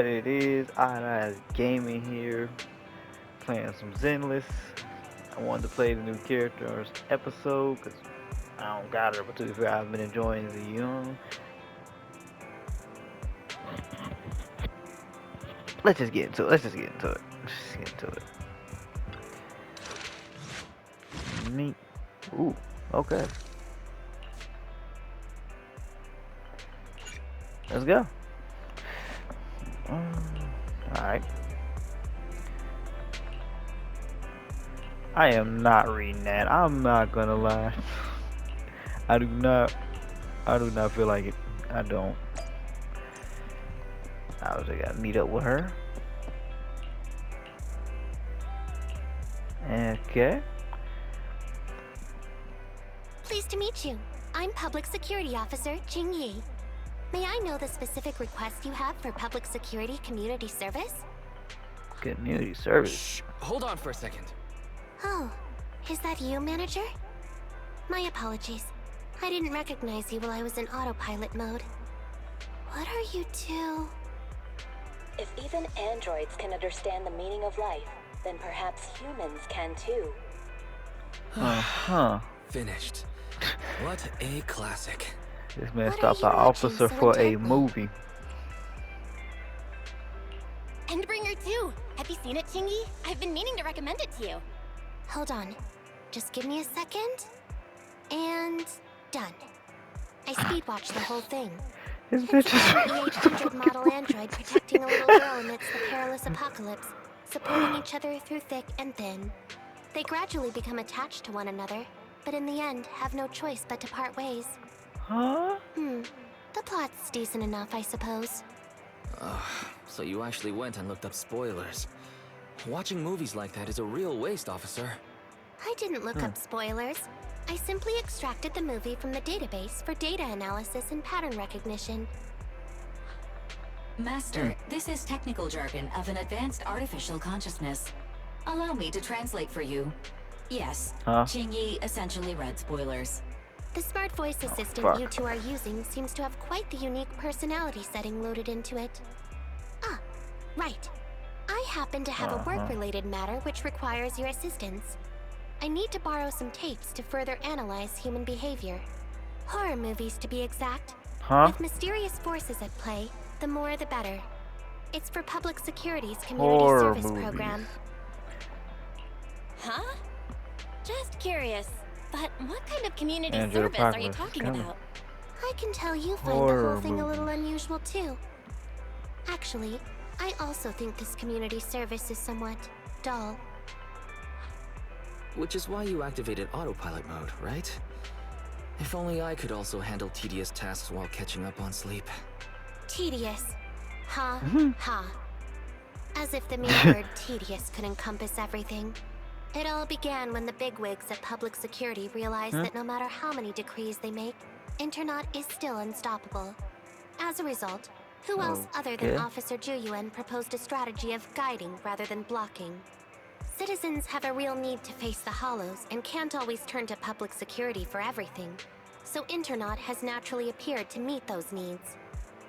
what it is. I gaming here, playing some Zenless. I wanted to play the new characters episode because I don't got it, but to be fair, I've been enjoying the Let's just get into it. Let's just get into it. Let's just get into it. Me. Ooh. Okay. Let's go. Alright. I am not reading that. I'm not gonna lie. I do not. I do not feel like it. I don't. I was gotta meet up with her. Okay. Pleased to meet you. I'm Public Security Officer Qing Yi. May I know the specific request you have for public security community service? Community service. Shh! Hold on for a second. Oh, is that you, Manager? My apologies. I didn't recognize you while I was in autopilot mode. What are you two? If even androids can understand the meaning of life, then perhaps humans can too. Finished. What a classic. This man What stopped are an you watching officer so for a intently? movie. Endbringer 2! Have you seen it, Qing Yi? I've been meaning to recommend it to you. Hold on. Just give me a second. And done. I speed watched the whole thing. This It's bitch about an is E800 model android protecting a little girl amidst the perilous apocalypse, supporting each other through thick and thin. They gradually become attached to one another, but in the end have no choice but to part ways. Huh? The plot's decent enough, I suppose. So you actually went and looked up spoilers. Watching movies like that is a real waste, officer. I didn't look up spoilers. I simply extracted the movie from the database for data analysis and pattern recognition. Master, this is technical jargon of an advanced artificial consciousness. Allow me to translate for you. Yes, Huh? Qing Yi essentially read spoilers. The smart voice assistant fuck. you two are using seems to have quite the unique personality setting loaded into it. Ah, right. I happen to have a work-related matter which requires your assistance. I need to borrow some tapes to further analyze human behavior. Horror movies, to be exact. Huh? With mysterious forces at play, the more the better. It's for Public Security's Community Horror Service movies. program. Huh? Just curious. But what kind of community Andrew service are you Apocalypse talking coming. about? I can tell you find the Horror whole thing a little movies. unusual too. Actually, I also think this community service is somewhat dull. Which is why you activated autopilot mode, right? If only I could also handle tedious tasks while catching up on sleep. Tedious. Ha, ha. As if the mere word tedious could encompass everything. It all began when the bigwigs at Public Security realized that no matter how many decrees they make, Internaut is still unstoppable. As a result, who else other than Okay. Officer Juyuan proposed a strategy of guiding rather than blocking? Citizens have a real need to face the hollows and can't always turn to Public Security for everything. So Internaut has naturally appeared to meet those needs.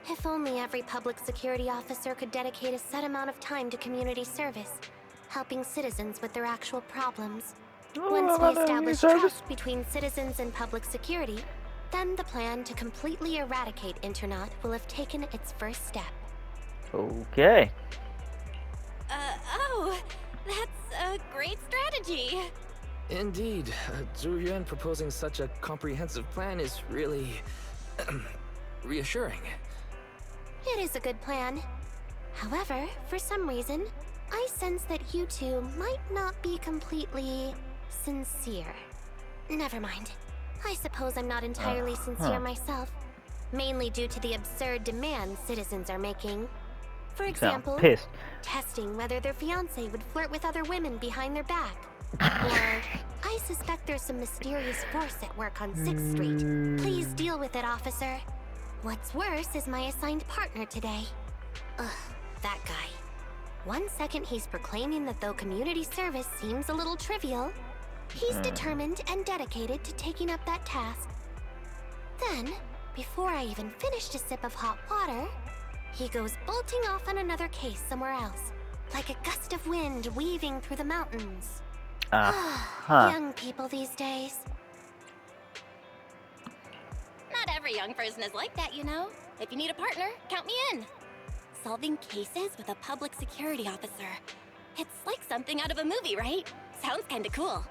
If only every Public Security officer could dedicate a set amount of time to community service, helping citizens with their actual problems. Once we establish trust between citizens and Public Security, then the plan to completely eradicate Internaut will have taken its first step. Okay. Oh, that's a great strategy. Indeed, Zhu Yuan proposing such a comprehensive plan is really reassuring. It is a good plan. However, for some reason, I sense that you two might not be completely sincere. Never mind. I suppose I'm not entirely sincere myself, mainly due to the absurd demands citizens are making. For You sound example, pissed. testing whether their fiancé would flirt with other women behind their back. Or, I suspect there's some mysterious force at work on 6th Street. Please deal with it, officer. What's worse is my assigned partner today. Ugh, that guy. One second he's proclaiming that though community service seems a little trivial, he's determined and dedicated to taking up that task. Then, before I even finished a sip of hot water, he goes bolting off on another case somewhere else, like a gust of wind weaving through the mountains. Young people these days. Not every young person is like that, you know. If you need a partner, count me in. Solving cases with a public security officer. It's like something out of a movie, right? Sounds kinda cool.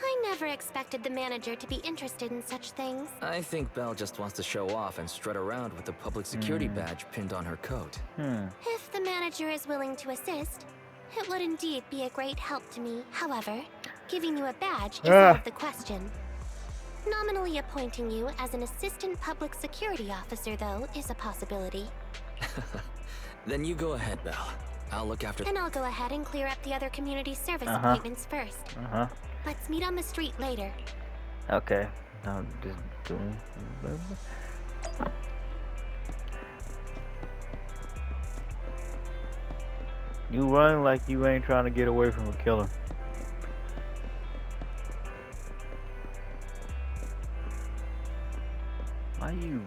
I never expected the manager to be interested in such things. I think Belle just wants to show off and strut around with the public security badge pinned on her coat. If the manager is willing to assist, it would indeed be a great help to me. However, giving you a badge is out of the question. Nominally appointing you as an assistant public security officer, though, is a possibility. Then you go ahead, Belle. I'll look after... And I'll go ahead and clear up the other community service appointments first. Let's meet on the street later. Okay. I'm just doing... You run like you ain't trying to get away from a killer. Why you...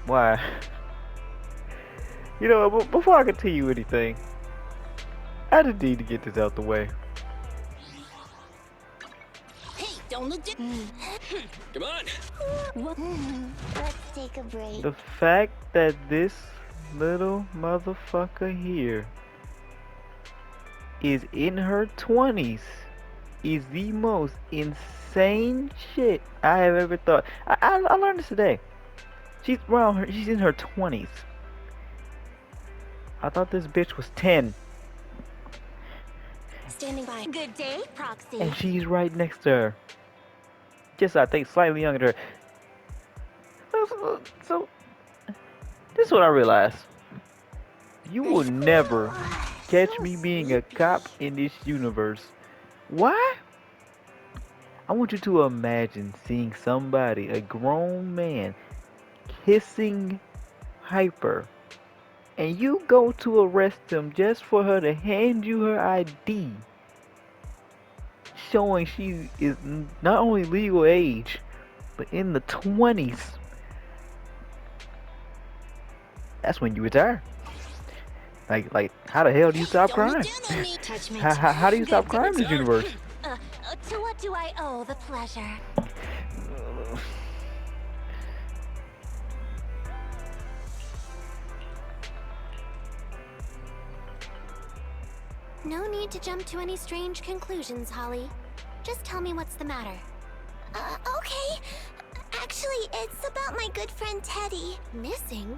Why? You know, before I continue anything, I just need to get this out the way. Hey, don't look at... Come on! Let's take a break. The fact that this little motherfucker here is in her 20s is the most insane shit I have ever thought. I learned this today. She's in her 20s. I thought this bitch was 10. Standing by. Good day, Proxy. And she's right next to her. Just, I think, slightly younger than her. So this is what I realized. You will never catch me being a cop in this universe. Why? I want you to imagine seeing somebody, a grown man, kissing Hyper, and you go to arrest him just for her to hand you her ID, showing she is not only legal age, but in the 20s. That's when you retire. Like, how the hell do you stop crime? Touch me. How do you stop crime in this universe? To what do I owe the pleasure? No need to jump to any strange conclusions, Holly. Just tell me what's the matter. Okay. Actually, it's about my good friend Teddy. Missing?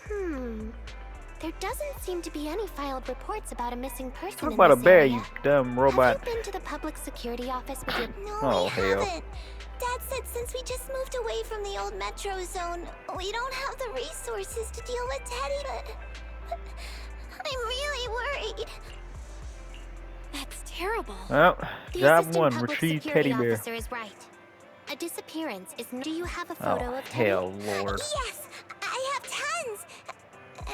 There doesn't seem to be any filed reports about a missing person Talk in about a this bear, area. you dumb robot. Have you been to the public security office with your... No, Oh, we hell. haven't. Dad said since we just moved away from the old metro zone, we don't have the resources to deal with Teddy, but I'm really worried. That's terrible. Well, The job assistant one, public retrieve security teddy bear. officer is right. A disappearance is... Do you have a Oh, photo of Teddy? hell, Lord. Yes, I have tons.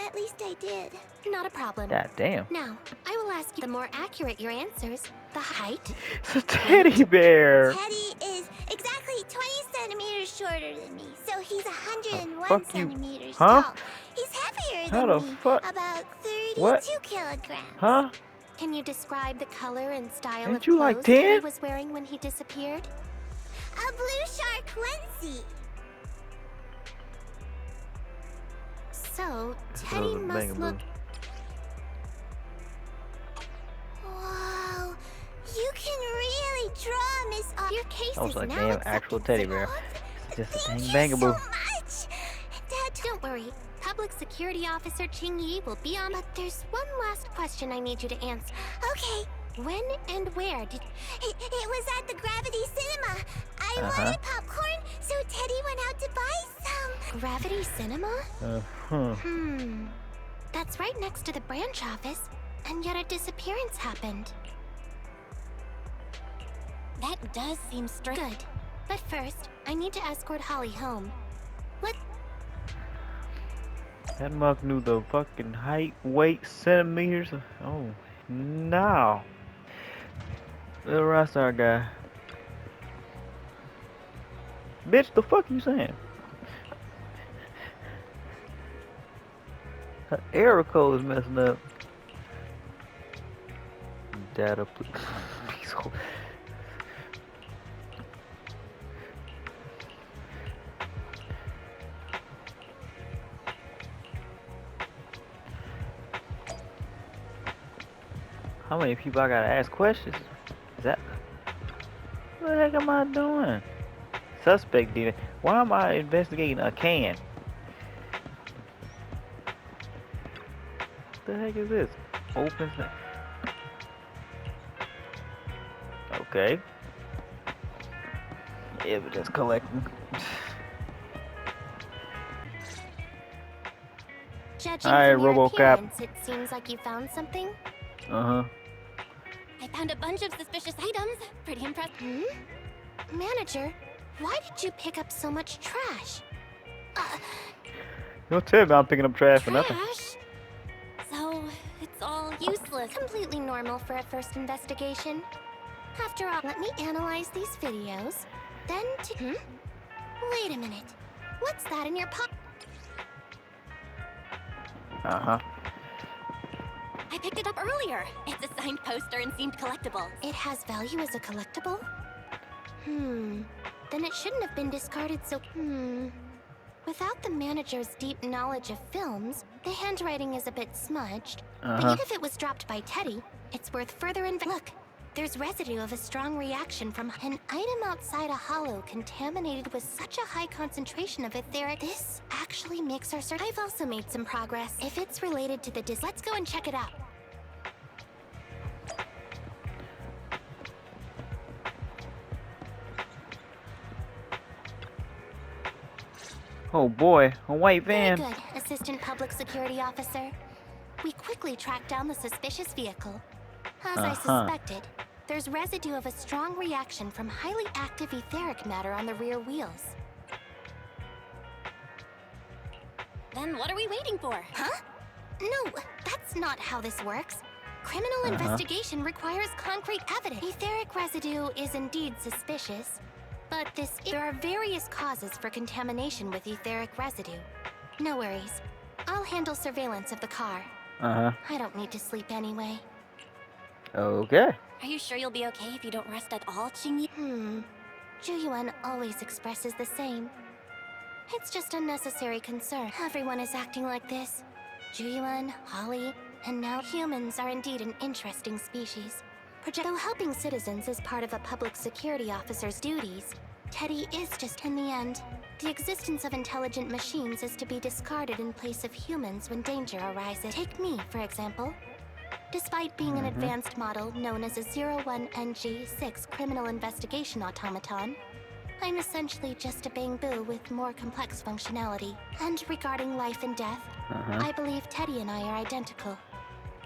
At least I did. Not a problem. God damn. Now, I will ask you the more accurate your answers. The height, It's a teddy bear. Teddy is exactly 20 centimeters shorter than me, so he's 101 fuck you. centimeters Huh? tall. He's heavier How than the me, fuck? about 32 What? kilograms. Huh? can you describe the color and style Ain't of you clothes like Teddy 10? was wearing when he disappeared? A blue shark onesie. So, That Teddy was a must bangaboo. look... Whoa, you can really draw, Miss. Your case I was is like, now damn, accepted actual for teddy the- bear. It's just a Thank dang you so bangaboo. much. Dad, Don't worry. Public Security Officer Qing Yi will be on... But there's one last question I need you to answer. okay. When and where did... It was at the Gravity Cinema. I Uh-huh. wanted popcorn, so Teddy went out to buy some. Gravity Cinema? Uh-huh. That's right next to the branch office, and yet a disappearance happened. That does seem strange. Good. But first, I need to escort Holly home. What? That mug knew the fucking height, weight, centimeters. Oh, no. Little rockstar guy. Bitch, the fuck you saying? Her error code is messing up. Data, please. How many people I gotta ask questions? Is that... What the heck am I doing? Suspect did it. Why am I investigating a can? What the heck is this? Open. Okay. Evidence collecting. Judging Alright, from your RoboCop. appearance, it seems like you found something. Uh-huh. I found a bunch of suspicious items. Pretty impressive. Manager, why did you pick up so much trash? Don't tell me I'm picking up trash for nothing. Trash? So, it's all useless. Completely normal for a first investigation. After all, let me analyze these videos. Then Wait a minute. What's that in your pocket? Uh-huh. I picked it up earlier. It's a signed poster and seemed collectible. It has value as a collectible? Then it shouldn't have been discarded so... Without the manager's deep knowledge of films, the handwriting is a bit smudged. But yet if it was dropped by Teddy, it's worth further Look, there's residue of a strong reaction from an item outside a hollow contaminated with such a high concentration of etheric. This actually makes our search. I've also made some progress. If it's related to the let's go and check it out. Oh boy, a white Very van. good, Assistant Public Security Officer. We quickly tracked down the suspicious vehicle. As I suspected, there's residue of a strong reaction from highly active etheric matter on the rear wheels. Then what are we waiting for? Huh? No, that's not how this works. Criminal investigation requires concrete evidence. Etheric residue is indeed suspicious, but there are various causes for contamination with etheric residue. No worries. I'll handle surveillance of the car. Uh-huh. I don't need to sleep anyway. Okay. Are you sure you'll be okay if you don't rest at all, Qing Yi? Zhu always expresses the same. It's just unnecessary concern. Everyone is acting like this. Zhu, Holly, and now humans are indeed an interesting species. Though helping citizens is part of a public security officer's duties, Teddy is just in the end. The existence of intelligent machines is to be discarded in place of humans when danger arises. Take me, for example. Despite being an advanced model known as a 01NG6 criminal investigation automaton, I'm essentially just a bamboo with more complex functionality. And regarding life and death, I believe Teddy and I are identical.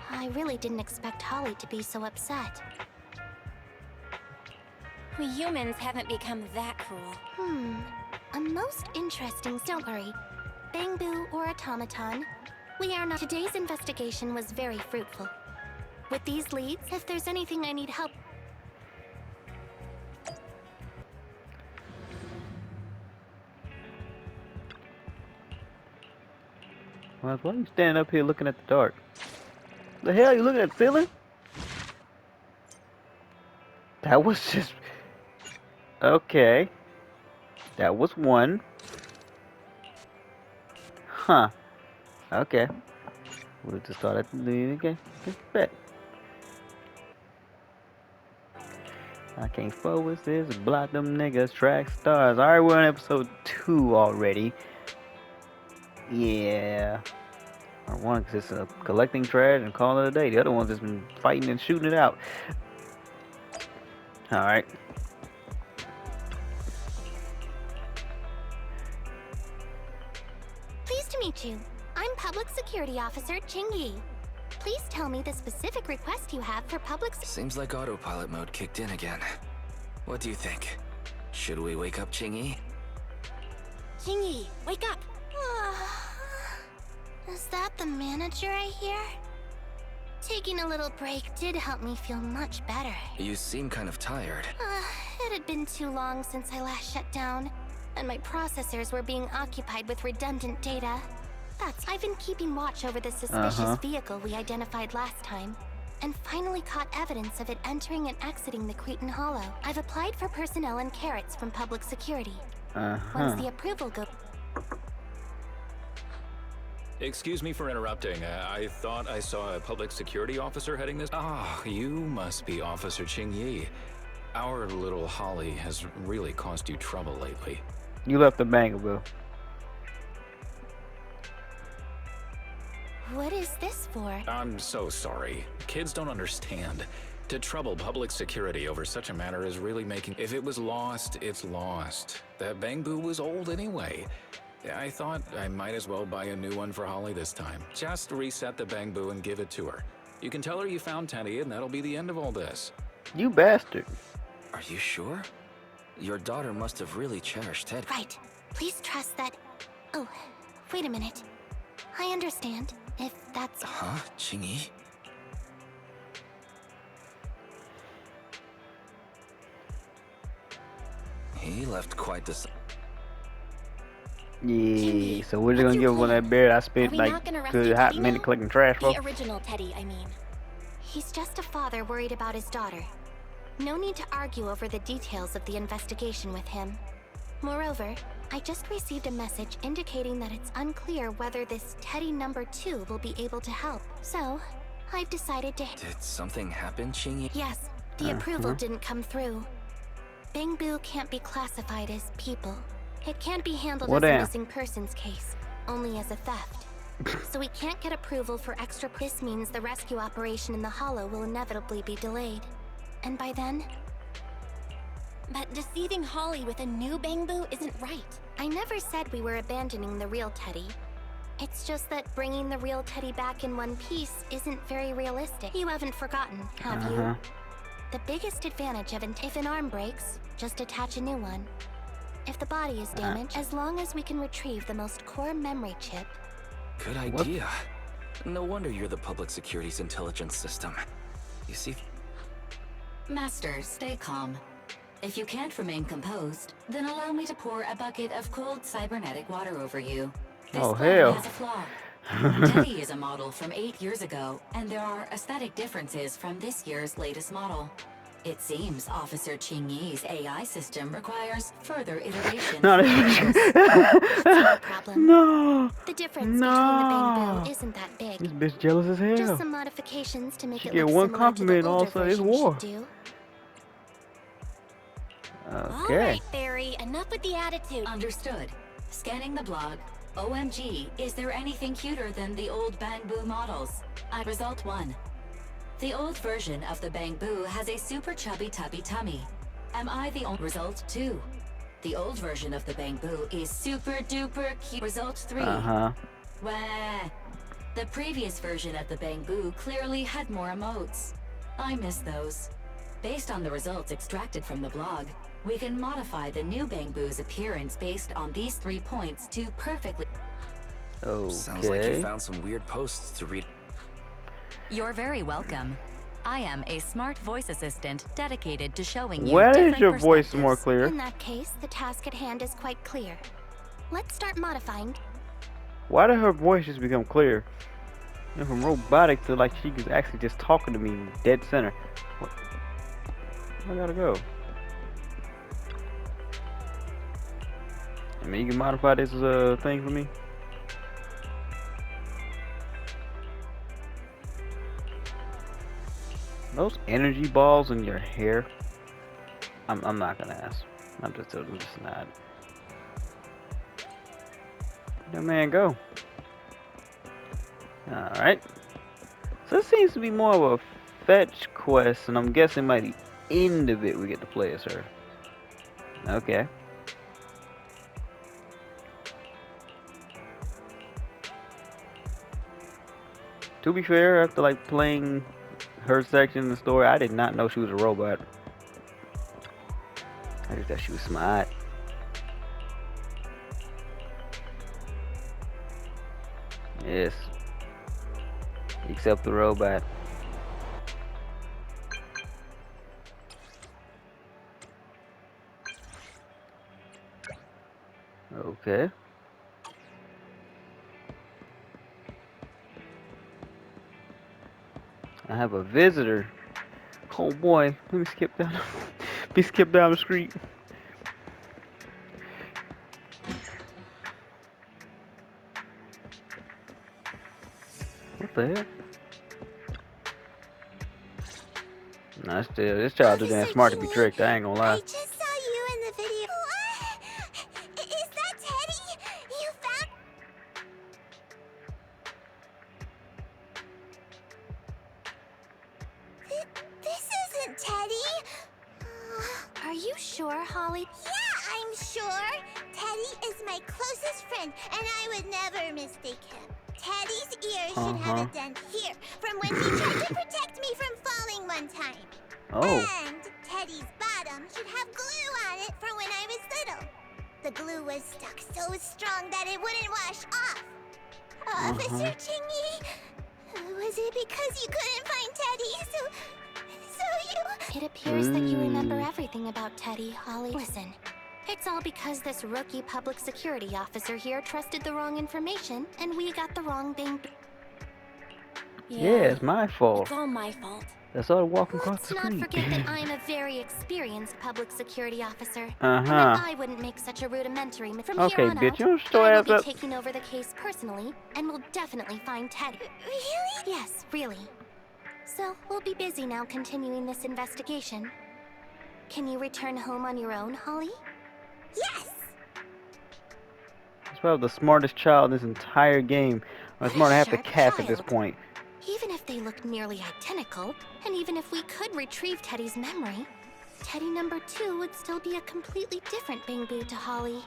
I really didn't expect Holly to be so upset. We humans haven't become that cruel. A most interesting... Don't worry. Bamboo or automaton, we are not... Today's investigation was very fruitful. With these leads, if there's anything I need help... Why are you standing up here looking at the dark? The hell, you looking at the ceiling? That was just... Okay. That was one. Huh. Okay. We'll just start at the... Okay. Bet. I can't focus this, block them niggas, track stars. Alright, we're on episode 2 already. Yeah. One consists of collecting trash and calling it a day. The other one's just been fighting and shooting it out. Alright. Pleased to meet you. I'm Public Security Officer Qing Yi. Please tell me the specific request you have for public... Seems like autopilot mode kicked in again. What do you think? Should we wake up Qing Yi? Qing Yi, wake up! Is that the manager I hear? Taking a little break did help me feel much better. You seem kind of tired. It had been too long since I last shut down, and my processors were being occupied with redundant data. I've been keeping watch over the suspicious vehicle we identified last time, and finally caught evidence of it entering and exiting the Cretan Hollow. I've applied for personnel and carrots from public security. Once the approval goes... Excuse me for interrupting. I thought I saw a public security officer heading this. Ah, you must be Officer Qing Yi. Our little Holly has really caused you trouble lately. You left the Bangaboo. What is this for? I'm so sorry. Kids don't understand. To trouble public security over such a matter is really making... If it was lost, it's lost. That Bangaboo was old anyway. I thought I might as well buy a new one for Holly this time. Just reset the Bangaboo and give it to her. You can tell her you found Teddy and that'll be the end of all this. You bastard. Are you sure? Your daughter must have really cherished Teddy. Right. Please trust that... Oh, wait a minute. I understand, if that's... Huh? Qing Yi? He left quite the... Yeah, so we're just gonna give one that bear I spent like a hot minute collecting trash for. The original Teddy, I mean. He's just a father worried about his daughter. No need to argue over the details of the investigation with him. Moreover, I just received a message indicating that it's unclear whether this Teddy number 2 will be able to help. So, I've decided to... Did something happen, Qing Yi? Yes, the approval didn't come through. Bangaboo can't be classified as people. It can't be handled as a missing persons case, only as a theft. So we can't get approval for extra... This means the rescue operation in the Hollow will inevitably be delayed. And by then... But deceiving Holly with a new Bangaboo isn't right. I never said we were abandoning the real Teddy. It's just that bringing the real Teddy back in one piece isn't very realistic. You haven't forgotten, have you? The biggest advantage of if an arm breaks, just attach a new one. If the body is damaged, as long as we can retrieve the most core memory chip... Good idea. No wonder you're the public security's intelligence system. You see... Master, stay calm. If you can't remain composed, then allow me to pour a bucket of cold cybernetic water over you. This plan has a flaw. Teddy is a model from 8 years ago, and there are aesthetic differences from this year's latest model. It seems Officer Qing Yi's AI system requires further iteration. No, That's not a problem. no. The difference between the Bangaboo isn't that big. This bitch jealous as hell. Just some modifications to make She it get look one similar compliment, to the all older of a sudden it's version war. should do. Okay. Alright, Fairy, enough with the attitude. Understood. Scanning the blog. OMG, is there anything cuter than the old Bangaboo models? Result 1. The old version of the Bangaboo has a super chubby tubby tummy. Am I the only? Result 2. The old version of the Bangaboo is super duper cute. Result 3. Wah. The previous version of the Bangaboo clearly had more emotes. I miss those. Based on the results extracted from the blog, we can modify the new Bangaboo's appearance based on these 3 points to perfectly... Okay. Sounds like you found some weird posts to read. You're very welcome. I am a smart voice assistant dedicated to showing you Where different is your voice more perspectives. clear? In that case, the task at hand is quite clear. Let's start modifying. Why did her voice just become clear? And from robotic to like she was actually just talking to me dead center. What? I gotta go. I mean, you can modify this thing for me. Those energy balls in your hair. I'm not gonna ask. I'm just not. That man go. Alright. So this seems to be more of a fetch quest, and I'm guessing by the end of it we get to play as her. Okay. To be fair, after like playing her section in the story, I did not know she was a robot. I just thought she was smart. Yes. Except the robot. Okay. I have a visitor. Oh boy, let me skip down. Let me skip down the street. What the heck? Nah, still, this child too damn smart to be tricked. I ain't gonna lie. I just saw you in the video. What? Is that Teddy? You found... This isn't Teddy. Are you sure, Holly? Yeah, I'm sure. Teddy is my closest friend, and I would never mistake him. Teddy's ear should have a dent here from when he tried to protect me from falling one time. Oh. And Teddy's bottom should have glue on it from when I was little. The glue was stuck so strong that it wouldn't wash off. Officer Qing Yi, was it because you couldn't find Teddy, so you... It appears that you remember everything about Teddy, Holly. Listen, it's all because this rookie public security officer here trusted the wrong information, and we got the wrong thing. Yeah, it's my fault. It's all my fault. That's all walking across Let's the not street. forget that I'm a very experienced public security officer. And that I wouldn't make such a rudimentary mistake. From Okay, here on bitch, out, you don't show I will ass be up. taking over the case personally, and will definitely find Teddy. Really? Yes, really. So, we'll be busy now continuing this investigation. Can you return home on your own, Holly? Yes! He's probably the smartest child in this entire game. Or What a smart half the sharp cast at this child. point. Even if they look nearly identical, and even if we could retrieve Teddy's memory, Teddy number 2 would still be a completely different Bangbu to Holly.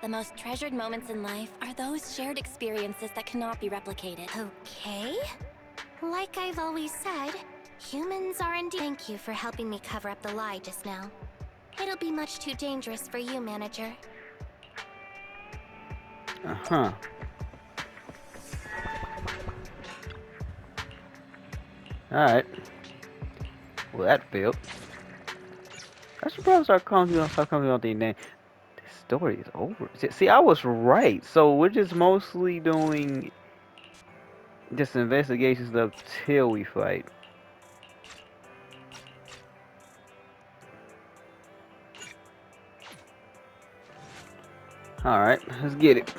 The most treasured moments in life are those shared experiences that cannot be replicated. Okay. Like I've always said, humans are indeed. Thank you for helping me cover up the lie just now. It'll be much too dangerous for you, manager. Alright. Well, that failed. I should probably start calling you on the name. This story is over. See, I was right. So we're just mostly doing just investigation stuff till we fight. Alright, let's get it.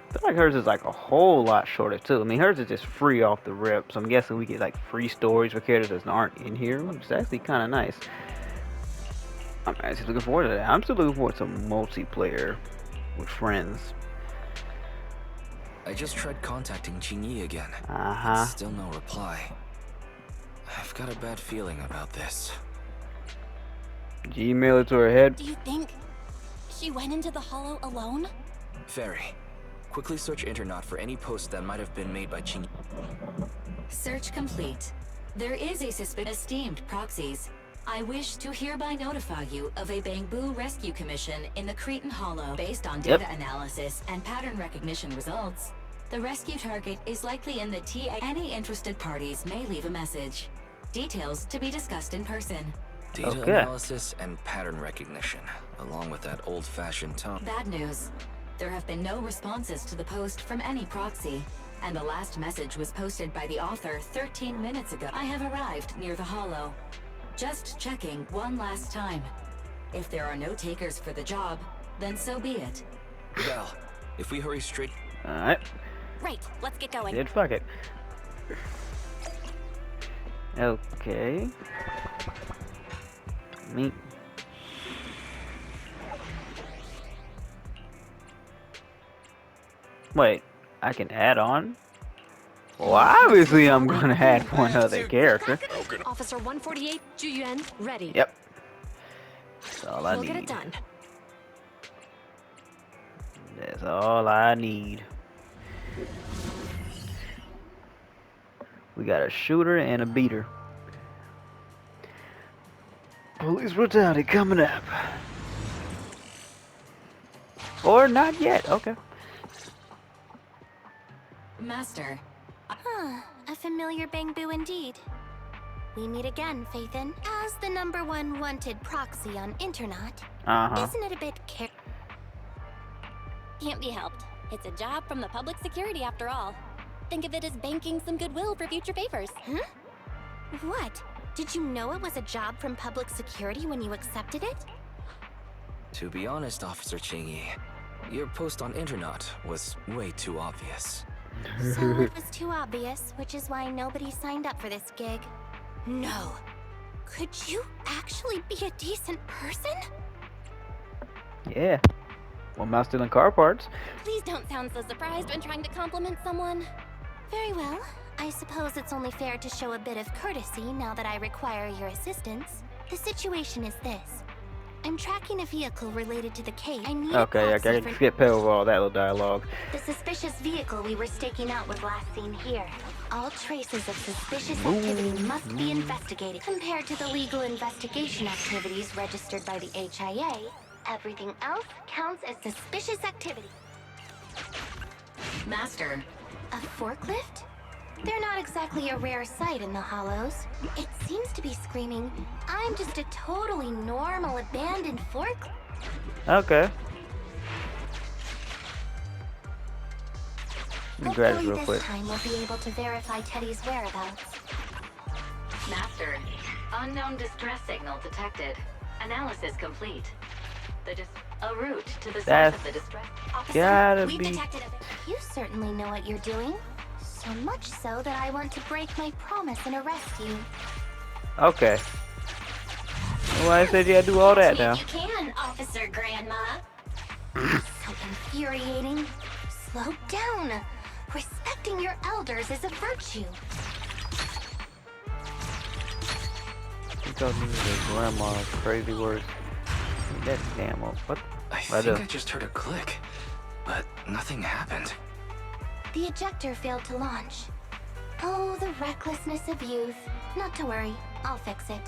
I feel like hers is like a whole lot shorter too. I mean, hers is just free off the rip, so I'm guessing we get like free stories for characters that aren't in here, which is actually kind of nice. I'm actually looking forward to that. I'm still looking forward to multiplayer with friends. I just tried contacting Qing Yi again. Still no reply. I've got a bad feeling about this. Gmail it to her head. Do you think she went into the hollow alone? Very. Quickly search Internet for any posts that might have been made by Qing. Search complete. There is a esteemed proxies. I wish to hereby notify you of a Bangbu rescue commission in the Cretan Hollow. Based on data analysis and pattern recognition results, the rescue target is likely in the TA. Any interested parties may leave a message. Details to be discussed in person. Data analysis and pattern recognition, along with that old-fashioned tone. Bad news. There have been no responses to the post from any proxy, and the last message was posted by the author 13 minutes ago. I have arrived near the hollow. Just checking one last time. If there are no takers for the job, then so be it. Well, if we hurry straight... Alright. Right, let's get going. Then fuck it. Okay. Me. Wait, I can add on? Well, obviously I'm gonna add one other character. Officer 148, Juyuan, ready. Yep. That's all I We'll need. get it done. That's all I need. We got a shooter and a beater. Police brutality coming up. Or not yet, okay. Master. A familiar Bangbu indeed. We meet again, Faithin. As the #1 wanted proxy on Internet, isn't it a bit Can't be helped. It's a job from the public security after all. Think of it as banking some goodwill for future favors. Huh? What? Did you know it was a job from public security when you accepted it? To be honest, Officer Qing Yi, your post on Internet was way too obvious. So it was too obvious, which is why nobody signed up for this gig. No. Could you actually be a decent person? Yeah. Well, I'm not stealing car parts. Please don't sound so surprised when trying to compliment someone. Very well. I suppose it's only fair to show a bit of courtesy now that I require your assistance. The situation is this. I'm tracking a vehicle related to the case. I need Okay, I proxy can for skip over all that little dialogue. the suspicious vehicle we were staking out was last seen here. All traces of suspicious activity must be investigated. Compared to the legal investigation activities registered by the HIA, everything else counts as suspicious activity. Master, A forklift? They're not exactly a rare sight in the Hollows. It seems to be screaming, I'm just a totally normal abandoned forklift. Okay. Let me grab it Hopefully real this quick. time we'll be able to verify Teddy's whereabouts. Master, unknown distress signal detected. Analysis complete. A route to the source That's of the distress. Officer, gotta we've be. detected a... You certainly know what you're doing. So much so that I want to break my promise and arrest you. Okay. Well, I said you had to do all that now. You can, Officer Grandma. So infuriating. Slow down. Respecting your elders is a virtue. You told me the grandma's crazy words. That's damn old. What? I think I just heard a click, but nothing happened. The ejector failed to launch. Oh, the recklessness of youth. Not to worry, I'll fix it.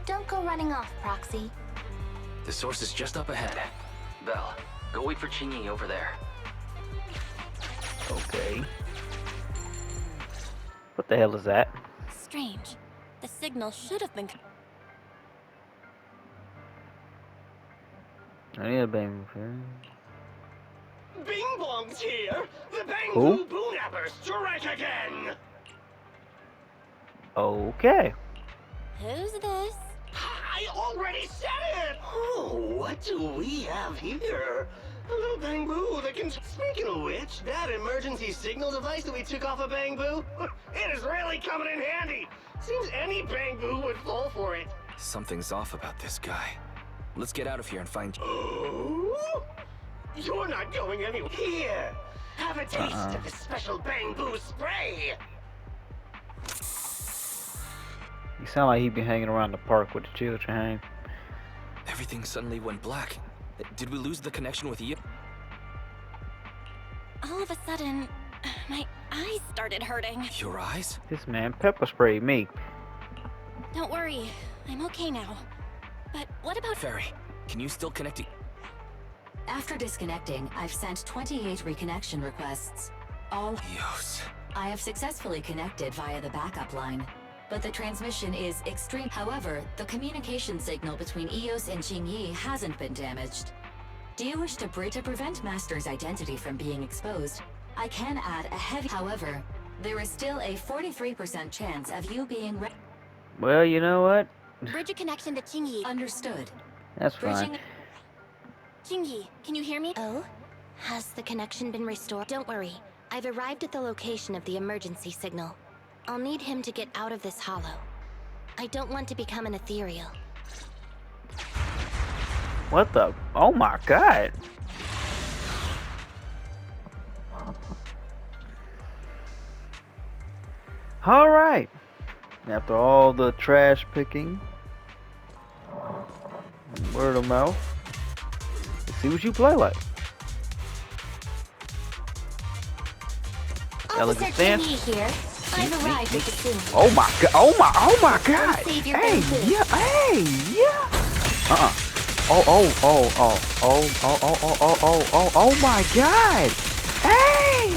Don't go running off, Proxy. The source is just up ahead. Belle, go wait for Qing Yi over there. Okay. What the hell is that? Strange. The signal should have been... I need a bang. Bing Bong's here! The Bang Who? Boo Boonappers strike again! Okay. Who's this? I already said it! Oh, what do we have here? A little Bang Boo that can... Speaking of which, that emergency signal device that we took off of Bang Boo, it is really coming in handy! Seems any Bang Boo would fall for it. Something's off about this guy. Let's get out of here and find... Oh? You're not going anywhere. Here, have a taste of this special Bang Boo spray. You sound like he be hanging around the park with the children hang. Everything suddenly went black. Did we lose the connection with you? All of a sudden, my eyes started hurting. Your eyes? This man pepper sprayed me. Don't worry, I'm okay now. But what about... Ferry, can you still connect to... After disconnecting, I've sent 28 reconnection requests. All Yos. I have successfully connected via the backup line, but the transmission is extreme. However, the communication signal between EOS and Qing Yi hasn't been damaged. Do you wish to prevent Master's identity from being exposed? I can add a heavy... However, there is still a 43% chance of you being... Well, you know what? Bridge a connection to Qing Yi. Understood. That's fine. Qing Yi, can you hear me? Oh? Has the connection been restored? Don't worry. I've arrived at the location of the emergency signal. I'll need him to get out of this hollow. I don't want to become an ethereal. What the? Oh my god. Alright. After all the trash picking, word of mouth, let's see what you play like. Officer Elegant Qing stance. Yi here. I've arrived at the scene. Oh my god, oh my god. Save your Hey, bamboo. yeah, hey, yeah. Oh my god. Hey.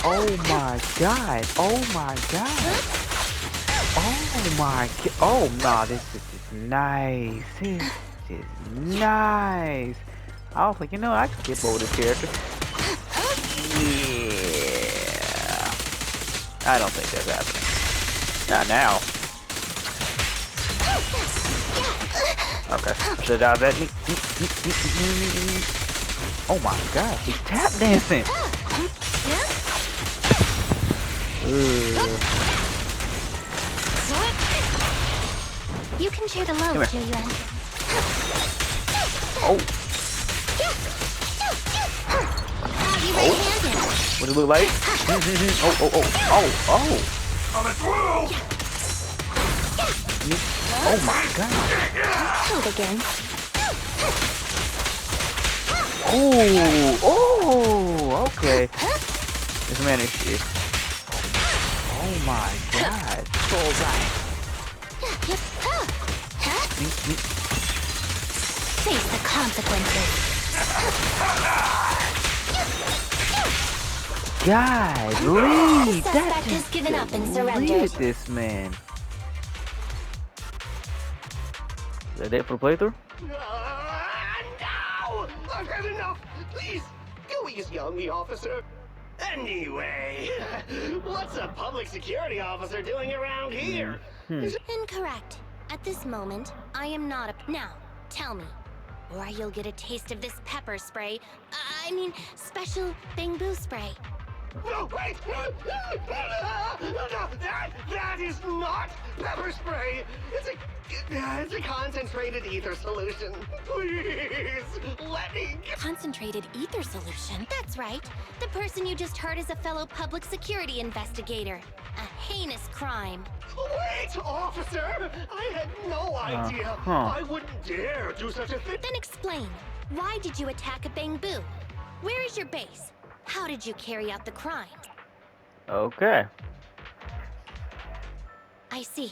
Oh my god. Oh my god. Oh my god. Oh nah, this is nice. is nice. I was like, you know, I could skip over this character. Yeah. I don't think that's happening. Not now. Okay. Should I bet me? Oh my god, he's tap dancing. You can share the load, Julian. Oh. What does it look like? Oh my god. Hold again. Oh, okay. This man is shit. Oh my god. Bullseye. Face the consequences. God, Lee, Suspect has given up and surrendered. This man. Is that it for playthrough? No! I've had enough! Please, go easy on me, officer. Anyway, what's a public security officer doing around here? Incorrect. At this moment, I am not a... Now, tell me. Or you'll get a taste of this pepper spray. I mean, special bamboo spray. No, wait! That is not pepper spray! It's a concentrated ether solution. Please, let me... Concentrated ether solution? That's right. The person you just heard is a fellow public security investigator. A heinous crime. Wait, officer! I had no idea. I wouldn't dare do such a thing. Then explain. Why did you attack a bamboo? Where is your base? How did you carry out the crime? Okay. I see.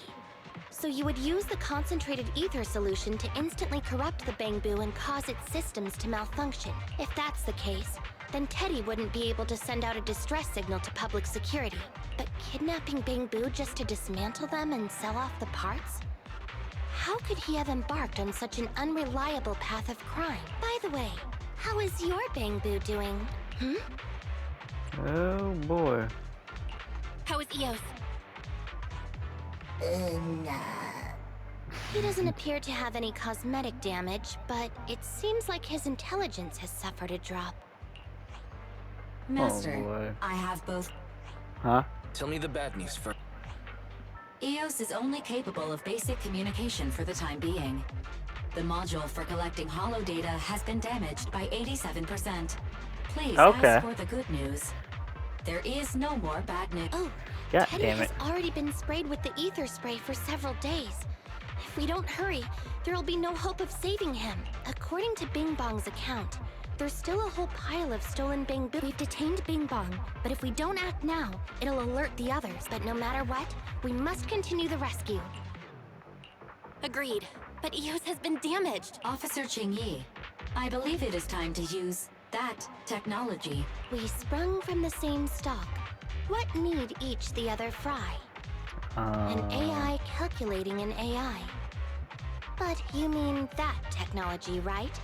So you would use the concentrated ether solution to instantly corrupt the bamboo and cause its systems to malfunction. If that's the case, then Teddy wouldn't be able to send out a distress signal to public security. But kidnapping bamboo just to dismantle them and sell off the parts? How could he have embarked on such an unreliable path of crime? By the way, how is your bamboo doing? Oh boy. How is Eos? He doesn't appear to have any cosmetic damage, but it seems like his intelligence has suffered a drop. Master, I have both. Huh? Tell me the bad news first. Eos is only capable of basic communication for the time being. The module for collecting holo data has been damaged by 87%. Please ask for the good news. There is no more bad news. Oh, God Teddy damn it. has already been sprayed with the ether spray for several days. If we don't hurry, there will be no hope of saving him. According to Bing Bong's account, there's still a whole pile of stolen bamboo. We've detained Bing Bong, but if we don't act now, it'll alert the others. But no matter what, we must continue the rescue. Agreed. But Eos has been damaged. Officer Qing Yi, I believe it is time to use that technology. We sprung from the same stock. What need each the other fry? An AI calculating an AI. But you mean that technology, right?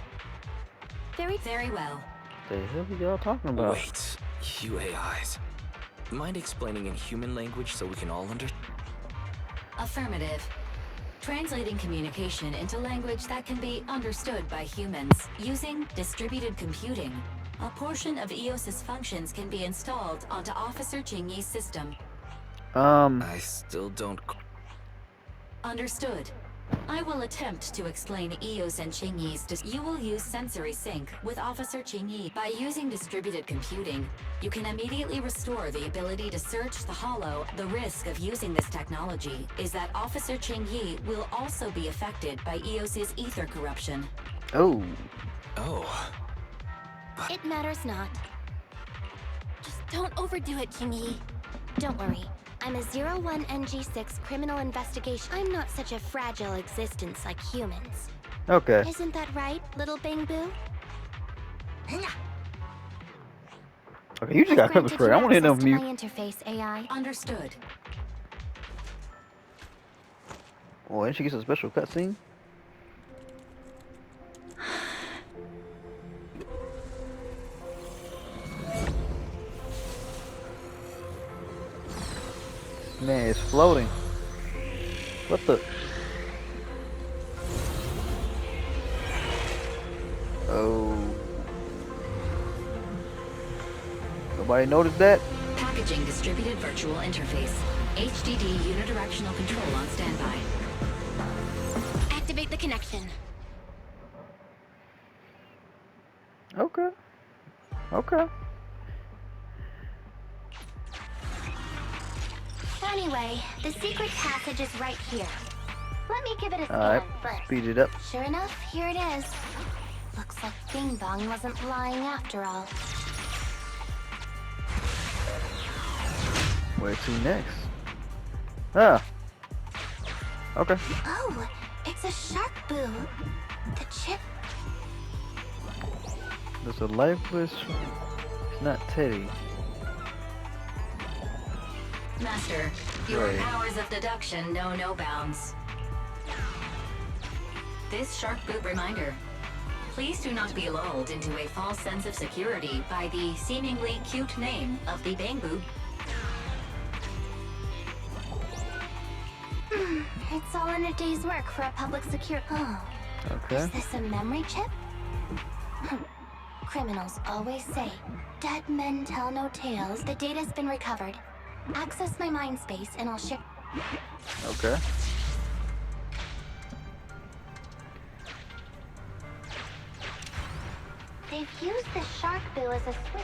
Very well. The hell are y'all talking about? Wait, you AIs. Mind explaining in human language so we can all understand? Affirmative. Translating communication into language that can be understood by humans. Using distributed computing, a portion of EOS's functions can be installed onto Officer Qing Yi's system. I still don't... Understood. I will attempt to explain EOS and Qing Yi's... You will use sensory sync with Officer Qing Yi. By using distributed computing, you can immediately restore the ability to search the holo. The risk of using this technology is that Officer Qing Yi will also be affected by EOS's ether corruption. Oh. It matters not. Just don't overdo it, Qing Yi. Don't worry. I'm a 01NG6 criminal investigation. I'm not such a fragile existence like humans. Okay. Isn't that right, little Bamboo? Okay, you just got pepper spray. I want to hit them from you. My interface, AI. Understood. Oh, and she gets a special cutscene. just floating. What the? Oh. Nobody noticed that? Packaging distributed virtual interface. HDD unidirectional control on standby. Activate the connection. Okay. Okay. Anyway, the secret passage is right here. Let me give it a scan Alright, first. speed it up. Sure enough, here it is. Looks like Bing Bong wasn't lying after all. Where to next? Ah. Okay. Oh, it's a shark boo. The chip. There's a lifeless. It's not Teddy. Master, your Right. powers of deduction know no bounds. This shark boob reminder. Please do not be lulled into a false sense of security by the seemingly cute name of the Bang Boob. It's all in a day's work for a public secure. Oh, Okay. is this a memory chip? Criminals always say, dead men tell no tales. The data's been recovered. Access my mind space and I'll share. Okay. They've used the shark boo as a switch.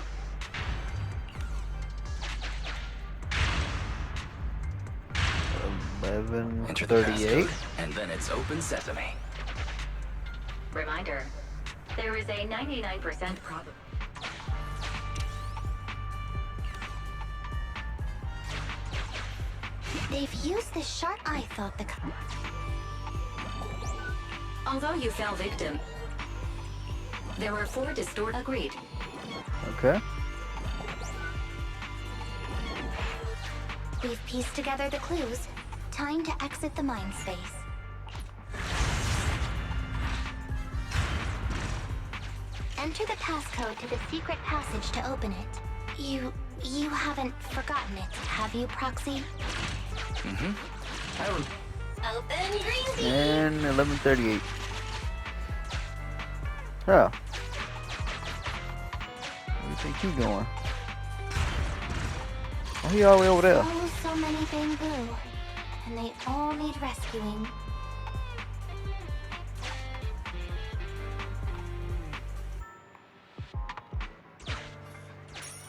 Enter the 11:38. passcode, and then it's open sesame. Reminder, there is a 99% probability. They've used the shark. I thought the. Although you fell victim, there were 4 distort. Agreed. Okay. We've pieced together the clues. Time to exit the mind space. Enter the passcode to the secret passage to open it. You haven't forgotten it, have you, Proxy? Mm-hmm. Open green tea. And 11:38. Oh. Where do you think you going? Oh, he all the way over there. Oh, so many bamboo. And they all need rescuing.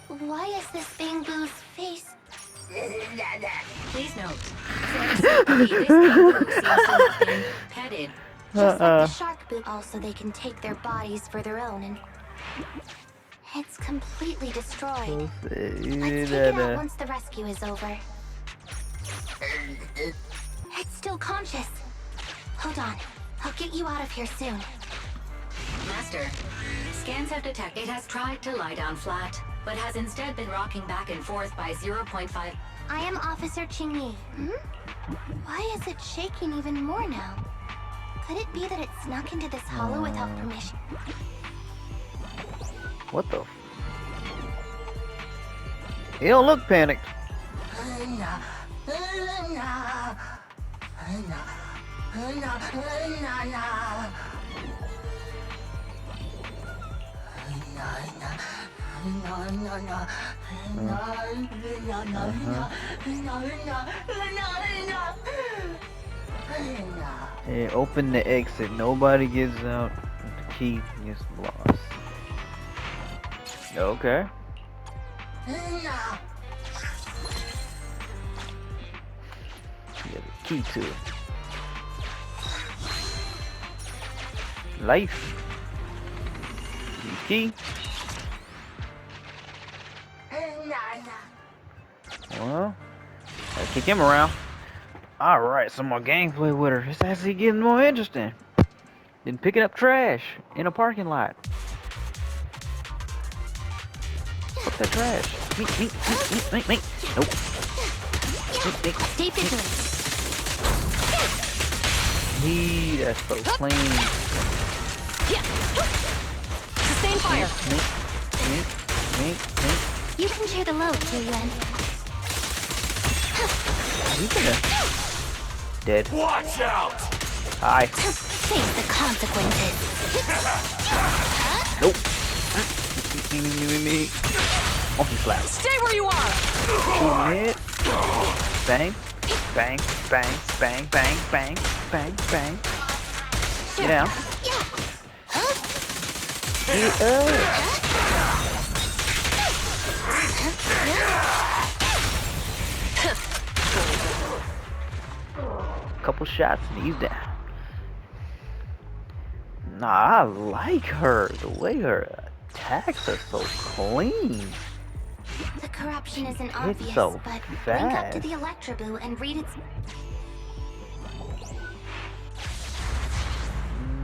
Why is this bamboo's face? Please note, this seems to have been petted. Just like the shark boot. Also, they can take their bodies for their own and... It's completely destroyed. Let's take it out once the rescue is over. It's still conscious. Hold on. I'll get you out of here soon. Master, scans have detected it has tried to lie down flat, but has instead been rocking back and forth by 0.5. I am Officer Qing Yi. Why is it shaking even more now? Could it be that it snuck into this hollow without permission? What the? He don't look panicked. Hey, open the exit. Nobody gets out. The key gets lost. Okay. Yeah, the key to it. Life. Key. Well, gotta kick him around. Alright, some more gameplay with her. It's actually getting more interesting than picking up trash in a parking lot. Fuck that trash. Me. Nope. Stay vigilant. That's so clean. Sustain fire. Me. You can share the load, Julian. He's gonna dead. Watch out! Hi. Face the consequences. Nope. Oh, he slapped. Stay where you are! Shooting it. Bang. Bang. Bang. Bang. Bang. Bang. Bang. Bang. Get down. Get up. Couple shots and he's down. Nah, I like her. The way her attacks are so clean. The corruption isn't obvious, so but link up to fast. the Electroboo and read its...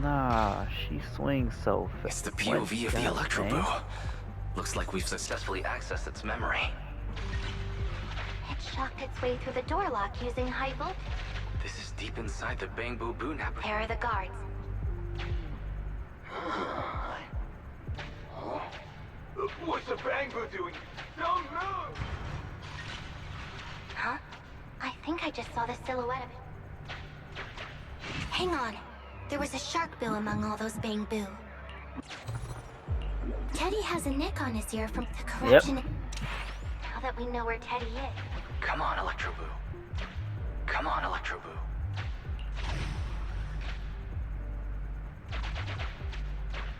Nah, she swings so fast. It's the POV of the Electroboo. Looks like we've successfully accessed its memory. It shocked its way through the door lock using high voltage. This is deep inside the Bangbu boot app. There are the guards. What's the Bangbu doing? Don't move! Huh? I think I just saw the silhouette of it. Hang on. There was a shark bill among all those Bangbu. Teddy has a nick on his ear from the corruption. Now that we know where Teddy is. Come on, Electroboo. Come on, Electroboo.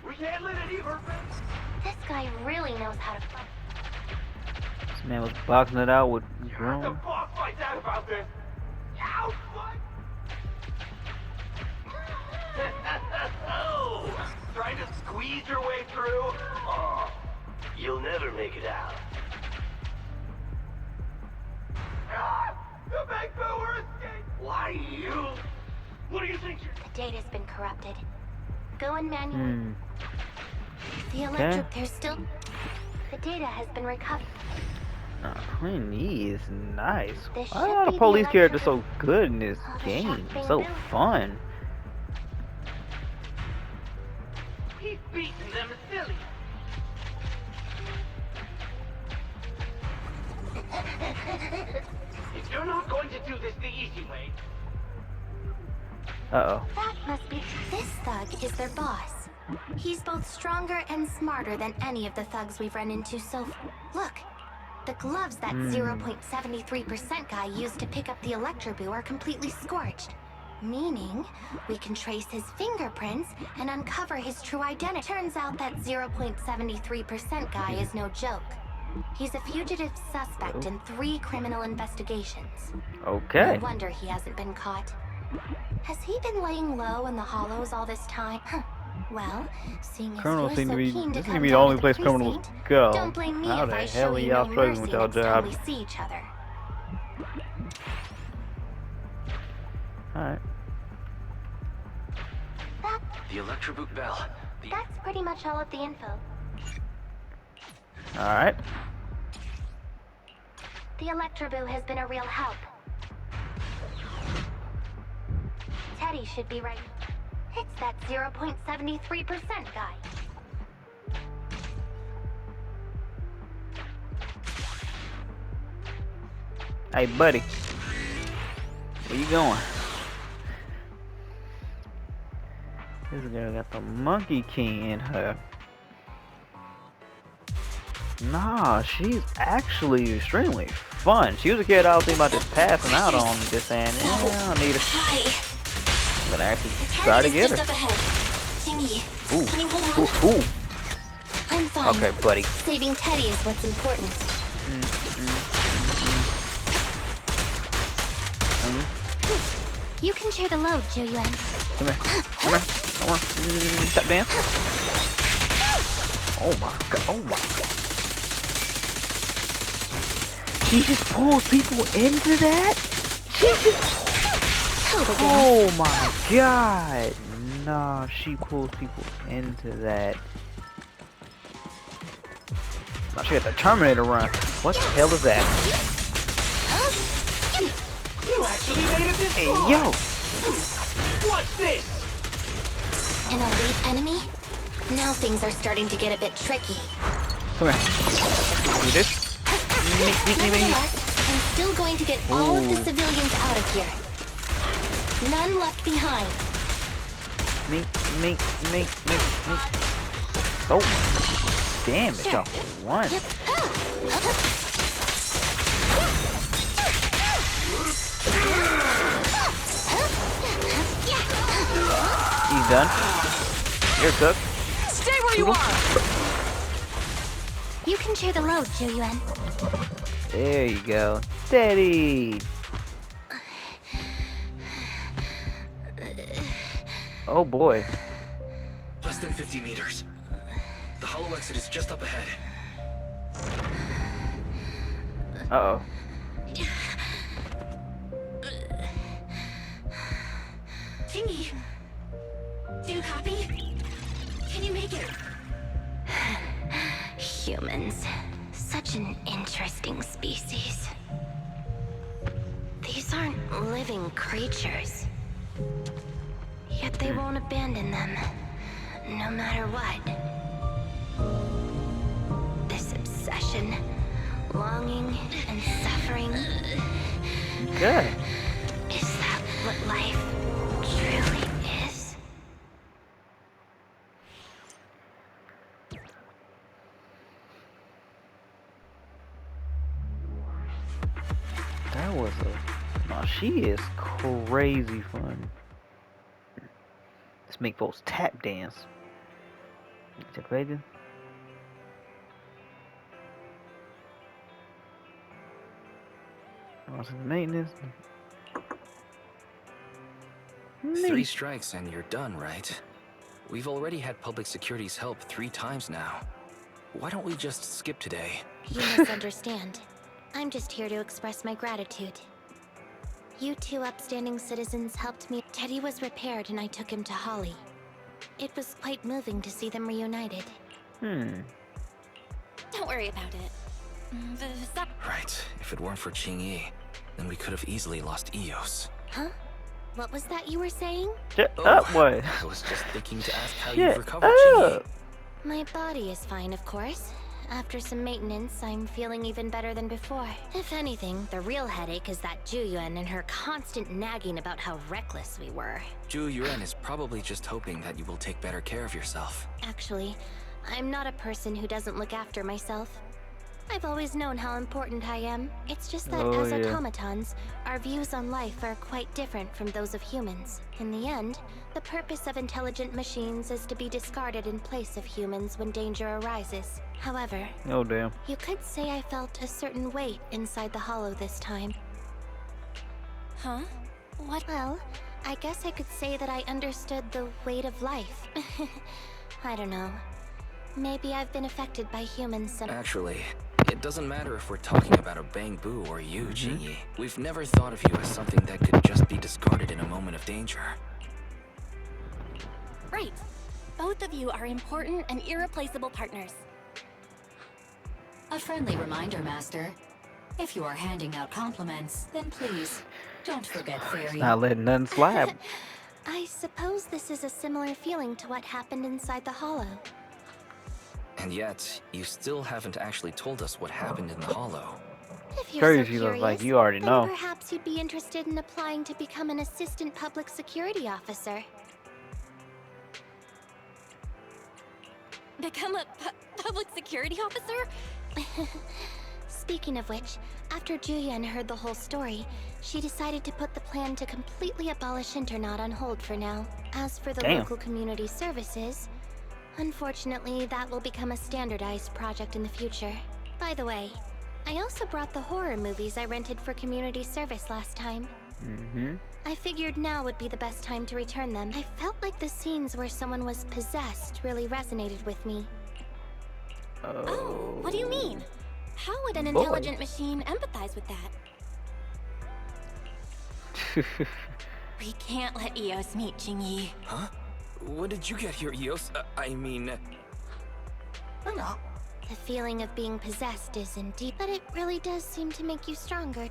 We can't let it either. This guy really knows how to fight. This man was boxing it out with The drone. boss finds out about this. Ouch! What? Oh, trying to squeeze your way through? Oh, you'll never make it out. Ah, the Bangbu are escaped. Why you? What do you think? The data's been corrupted. Go and manually. The Okay. electric, there's still... The data has been recovered. Qing Yi is nice. This Why should are the be the police characters Electroboo. so good in this Oh, the game? shark So Bangbu. fun. He's beating them silly. If you're not going to do this the easy way, Uh-oh. That must be... This thug is their boss. He's both stronger and smarter than any of the thugs we've run into so far. Look, the gloves that 0.73% guy used to pick up the Electroboo are completely scorched. Meaning, we can trace his fingerprints and uncover his true identity. Turns out that 0.73% guy is no joke. He's a fugitive suspect in 3 criminal investigations. Okay. No wonder he hasn't been caught. Has he been laying low in the hollows all this time? Huh. Well, seeing as Criminals you're seem so to be. keen to This seems come to be the down only to place the criminals precinct, go. don't blame me How if the I hell show are you y'all no struggling mercy with y'all next time we jobs? see each other. Alright. The Electroboot bell. That's pretty much all of the info. Alright. The Electroboo has been a real help. Teddy should be right. It's that 0.73% guy. Hey, buddy. Where you going? This girl got the monkey key in her. Nah, she's actually extremely fun. She was a kid I was thinking about just passing out on, just saying, I need her. But I actually try to get her. Ooh, ooh, ooh. I'm fine. Okay, buddy. Saving Teddy is what's important. You can share the load, Jo Yuan. Come here. Come here. Come on. Tap dance. Oh my god. Oh my god. She just pulls people into that? She just... Oh my god. Nah, she pulls people into that. Now she got the Terminator run. What the hell is that? you actually made it this Hey, far. yo. What's this? An elite enemy? Now things are starting to get a bit tricky. Come here. Do this. Me. Nonetheless, I'm still going to get all of the Ooh. civilians out of here. None left behind. Me. Oh, damn it, y'all. One. He's done. You're cooked. Stay where you are! You can share the load, Zhu There you go. Steady. Oh boy. Less than 50 meters. The hollow exit is just up ahead. Uh-oh. Qing Yi, do you copy? Can you make it? Humans. Such an interesting species. These aren't living creatures. Yet they won't abandon them, no matter what. This obsession, longing, and suffering. Good. Is that what life truly is? That was a... No, she is crazy fun. Let's make folks tap dance. Activated. Also the maintenance. 3 strikes and you're done, right? We've already had public security's help 3 times now. Why don't we just skip today? You misunderstand. I'm just here to express my gratitude. You 2 upstanding citizens helped me. Teddy was repaired and I took him to Holly. It was quite moving to see them reunited. Don't worry about it. Right. If it weren't for Qing Yi, then we could have easily lost Eos. Huh? What was that you were saying? Shut up, boy. I was just thinking to ask how Shut you've recovered, Qing Yi. up. My body is fine, of course. After some maintenance, I'm feeling even better than before. If anything, the real headache is that Juyuan and her constant nagging about how reckless we were. Zhu Yuan is probably just hoping that you will take better care of yourself. Actually, I'm not a person who doesn't look after myself. I've always known how important I am. It's just that Oh, as yeah. automatons, our views on life are quite different from those of humans. In the end, the purpose of intelligent machines is to be discarded in place of humans when danger arises. However, Oh, damn. you could say I felt a certain weight inside the hollow this time. Huh? What? Well, I guess I could say that I understood the weight of life. I don't know. Maybe I've been affected by humans some- Actually, it doesn't matter if we're talking about a Bang Boo or you, Qing Yi. We've never thought of you as something that could just be discarded in a moment of danger. Right. Both of you are important and irreplaceable partners. A friendly reminder, Master. If you are handing out compliments, then please, don't forget Fairy. Not letting nothing slap. I suppose this is a similar feeling to what happened inside the hollow. And yet, you still haven't actually told us what happened in the hollow. If you're Crazy, so looks like curious, you already then know. perhaps you'd be interested in applying to become an assistant public security officer. Become a public security officer? Speaking of which, after Julian heard the whole story, she decided to put the plan to completely abolish Internaut on hold for now. As for the Damn. local community services, unfortunately, that will become a standardized project in the future. By the way, I also brought the horror movies I rented for community service last time. I figured now would be the best time to return them. I felt like the scenes where someone was possessed really resonated with me. Oh, what do you mean? How would an Boy. intelligent machine empathize with that? We can't let Eos meet Qing Yi. Huh? When did you get here, Eos? I mean... The feeling of being possessed is indeed, but it really does seem to make you stronger.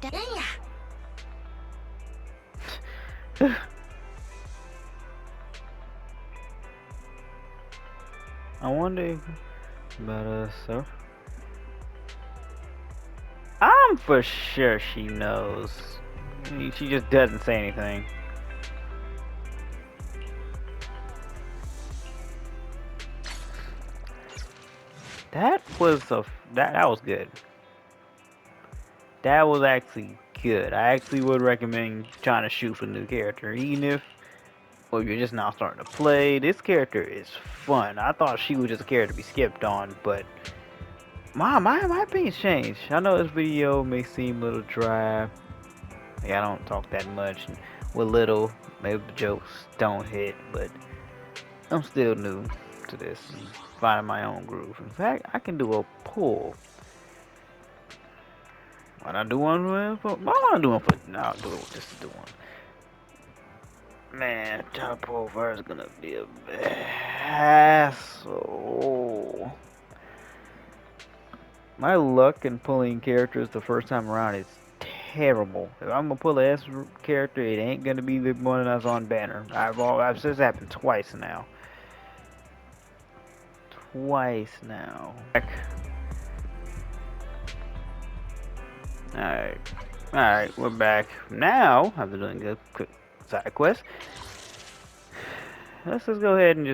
I wonder if... But, sir... I'm for sure she knows. She just doesn't say anything. That was that was good. That was actually good. I actually would recommend trying to shoot for a new character, even if, well, you're just now starting to play. This character is fun. I thought she was just a character to be skipped on, but my opinion's changed. I know this video may seem a little dry. Like, I don't talk that much. And with little, maybe the jokes don't hit, but I'm still new to this and finding my own groove. In fact, I can do a pull. Why not do one for? Why not do one for? No, I'll do it. Just do one. Man, top pull first is gonna be a hassle. My luck in pulling characters the first time around is terrible. If I'm gonna pull a S character, it ain't gonna be the one that's on banner. I've just happened twice now. Twice now. Alright, we're back. Now, after doing a quick side quest, let's just go ahead and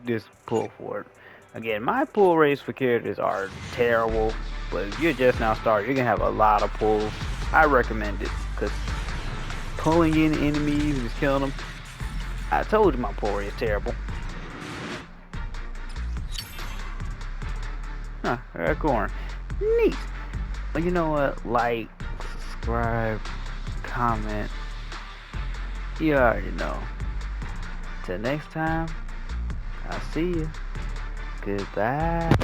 just pull for it. Again, my pull rates for characters are terrible, but if you're just now starting, you're gonna have a lot of pulls. I recommend it, because pulling in enemies and just killing them, I told you my pull rate is terrible. Huh, I got a corner. Neat. But you know what? Like, subscribe, comment. You already know. Till next time, I'll see you. Goodbye.